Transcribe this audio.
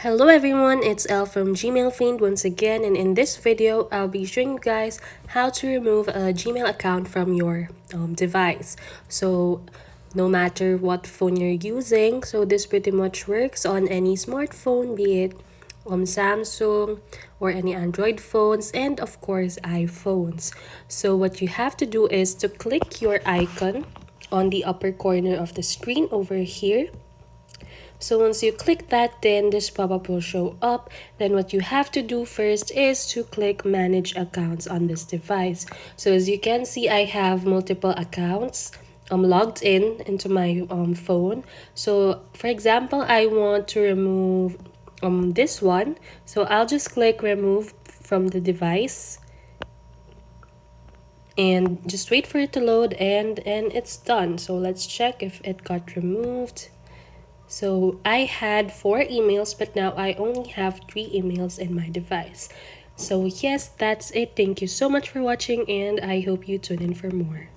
Hello everyone, it's Elle from Gmail Fiend once again, and in this video I'll be showing you guys how to remove a Gmail account from your device. So no matter what phone you're using, so this pretty much works on any smartphone, be it Samsung or any Android phones, and of course iPhones. So what you have to do is to click your icon on the upper corner of the screen over here. So once you click that, then this pop-up will show up. Then what you have to do first is to click manage accounts on this device. So as you can see, I have multiple accounts logged into my phone. So for example, I want to remove this one. So I'll just click remove from the device and just wait for it to load, and it's done. So let's check if it got removed. So I had 4 emails, but now I only have 3 emails in my device. So yes, that's it. Thank you so much for watching, and I hope you tune in for more.